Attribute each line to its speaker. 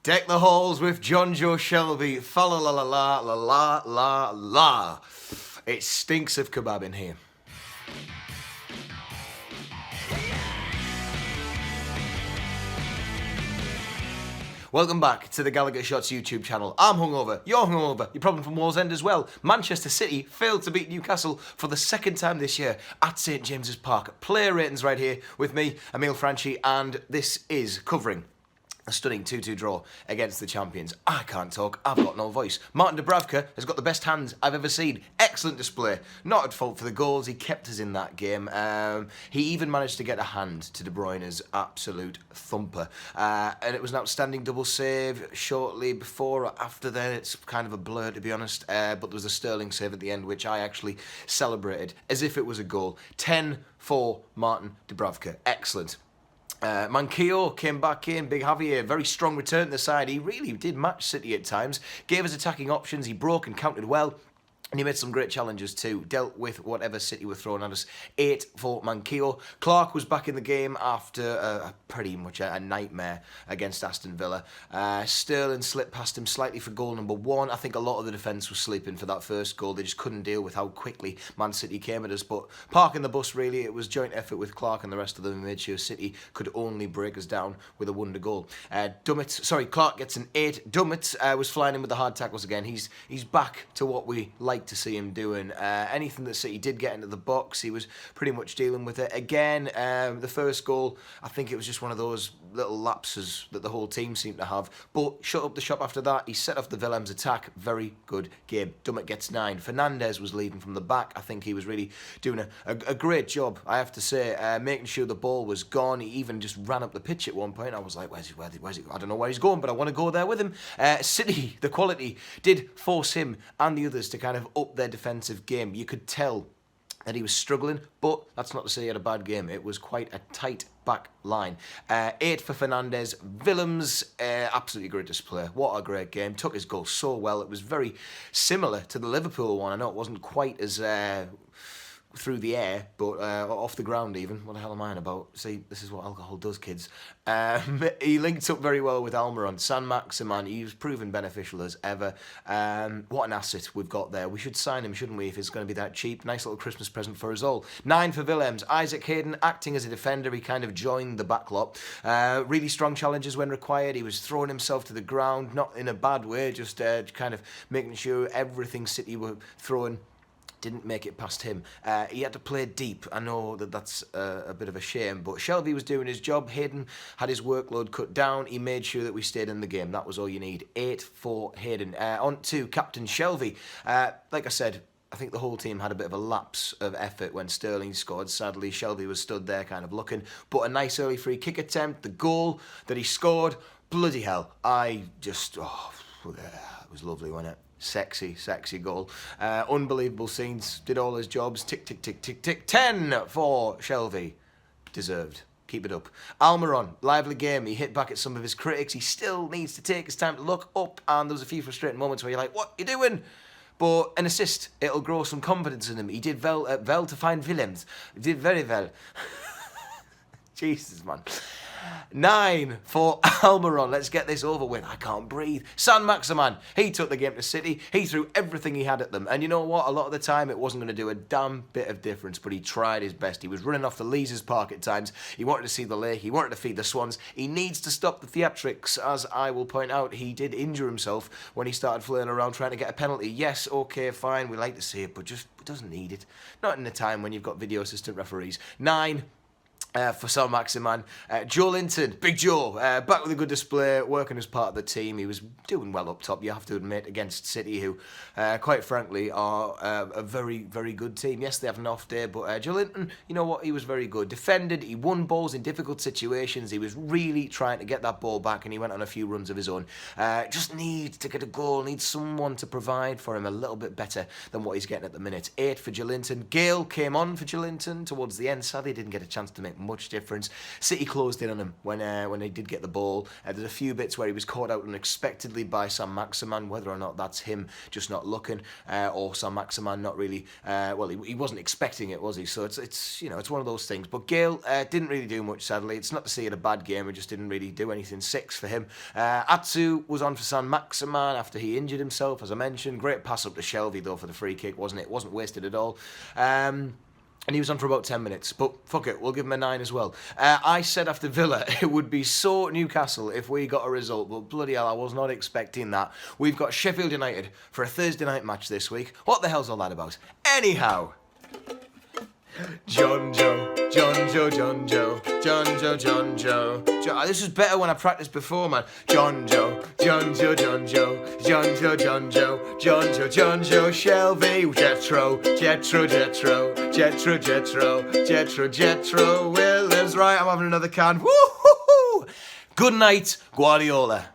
Speaker 1: Deck the halls with John Joe Shelby. Fa la la la la la la la la. It stinks of kebab in here. Welcome back to the GallowgateShots YouTube channel. I'm hungover, you're hungover, you're probably from Wallsend as well. Manchester City failed to beat Newcastle for the second time this year at St James's Park. Player ratings right here with me, Emil, and this is covering a stunning 2-2 draw against the champions. I can't talk, I've got no voice. Martin Dubravka has got the best hands I've ever seen. Excellent display. Not at fault for the goals, he kept us in that game. He even managed to get a hand to De Bruyne's absolute thumper. And it was an outstanding double save shortly before or after then. It's kind of a blur, to be honest. But there was a sterling save at the end, which I actually celebrated as if it was a goal. 10 for Martin Dubravka. Excellent. Manquillo came back in, Big Javier, very strong return to the side. He really did match City at times, gave us attacking options, he broke and countered well. And he made some great challenges too, dealt with whatever City were throwing at us. 8 for Manquillo. Clark was back in the game after pretty much a nightmare against Aston Villa. Sterling slipped past him slightly for goal number 1. I think a lot of the defence was sleeping for that first goal. They just couldn't deal with how quickly Man City came at us. But parking the bus, really, it was joint effort with Clark and the rest of them who made sure City could only break us down with a wonder goal. Clark gets an 8. Dummett was flying in with the hard tackles again. He's back to what we like to see him doing. Anything that City did get into the box, he was pretty much dealing with it. Again, the first goal, I think it was just one of those little lapses that the whole team seemed to have, but shut up the shop after that. He set off the Willem's attack. Very good game. Dummett gets 9. Fernandes was leading from the back. I think he was really doing a great job, I have to say, making sure the ball was gone. He even just ran up the pitch at one point. I was like, where's he? I don't know where he's going, but I want to go there with him. City, the quality, did force him and the others to kind of up their defensive game. You could tell that he was struggling, but that's not to say he had a bad game. It was quite a tight back line. 8 for Fernandes. Willems, absolutely great display. What a great game. Took his goal so well. It was very similar to the Liverpool one. I know it wasn't quite as through the air, but off the ground even. What the hell am I on about? See, this is what alcohol does, kids. He linked up very well with Almiron. San Maximan, he was proven beneficial as ever. What an asset we've got there. We should sign him, shouldn't we, if it's going to be that cheap? Nice little Christmas present for us all. 9 for Willems. Isaac Hayden, acting as a defender, he kind of joined the backlot. Really strong challenges when required. He was throwing himself to the ground, not in a bad way, just kind of making sure everything City were throwing didn't make it past him. He had to play deep. I know that that's a bit of a shame, but Shelby was doing his job. Hayden had his workload cut down. He made sure that we stayed in the game. That was all you need. 8 for Hayden. On to Captain Shelby. Like I said, I think the whole team had a bit of a lapse of effort when Sterling scored. Sadly, Shelby was stood there kind of looking. But a nice early free kick attempt. The goal that he scored, bloody hell. I just, it was lovely, wasn't it? Sexy, sexy goal. Unbelievable scenes. Did all his jobs. Tick, tick, tick, tick, tick. 10 for Shelby. Deserved. Keep it up. Almiron, lively game. He hit back at some of his critics. He still needs to take his time to look up, and there was a few frustrating moments where you're like, what are you doing? But an assist, it'll grow some confidence in him. He did well to find Willems. He did very well. Jesus, man. 9 for Almiron. Let's get this over with. I can't breathe. San Maximan, he took the game to City. He threw everything he had at them. And you know what? A lot of the time, it wasn't going to do a damn bit of difference, but he tried his best. He was running off the Leazes Park at times. He wanted to see the lake. He wanted to feed the swans. He needs to stop the theatrics. As I will point out, he did injure himself when he started flailing around trying to get a penalty. Yes, okay, fine. We like to see it, but just doesn't need it. Not in a time when you've got video assistant referees. 9 for San Maximan. Joe Linton, Big Joe, back with a good display, working as part of the team. He was doing well up top, you have to admit, against City, who, quite frankly, are a very, very good team. Yes, they have an off day, but Joe Linton, you know what, he was very good. Defended, he won balls in difficult situations. He was really trying to get that ball back, and he went on a few runs of his own. Just needs to get a goal, needs someone to provide for him a little bit better than what he's getting at the minute. 8 for Joe Linton. Gale came on for Joe Linton towards the end. Sadly, didn't get a chance to make much difference. City closed in on him when they did get the ball. There's a few bits where he was caught out unexpectedly by Saint-Maximin, whether or not that's him just not looking, or Saint-Maximin not really, well, he wasn't expecting it, was he? So it's you know, it's one of those things. But Gale didn't really do much, sadly. It's not to say he had a bad game, he just didn't really do anything. 6 for him. Atsu was on for Saint-Maximin after he injured himself, as I mentioned. Great pass up to Shelby, though, for the free kick, wasn't it? It wasn't wasted at all. And he was on for about 10 minutes. But fuck it, we'll give him a 9 as well. I said after Villa, it would be so Newcastle if we got a result. But bloody hell, I was not expecting that. We've got Sheffield United for a Thursday night match this week. What the hell's all that about? Anyhow. John Joe, John Joe, John Joe, John Joe, John Joe. This was better when I practiced before, man. John Joe, John Joe, John Joe, John Joe, John Joe, John Joe, John Joe, Shelby, Jetro, Jetro, Jetro, Jetro, Jetro, Jetro, Jetro, Williams. Right, I'm having another can. Woo-hoo-hoo. Good night, Guardiola.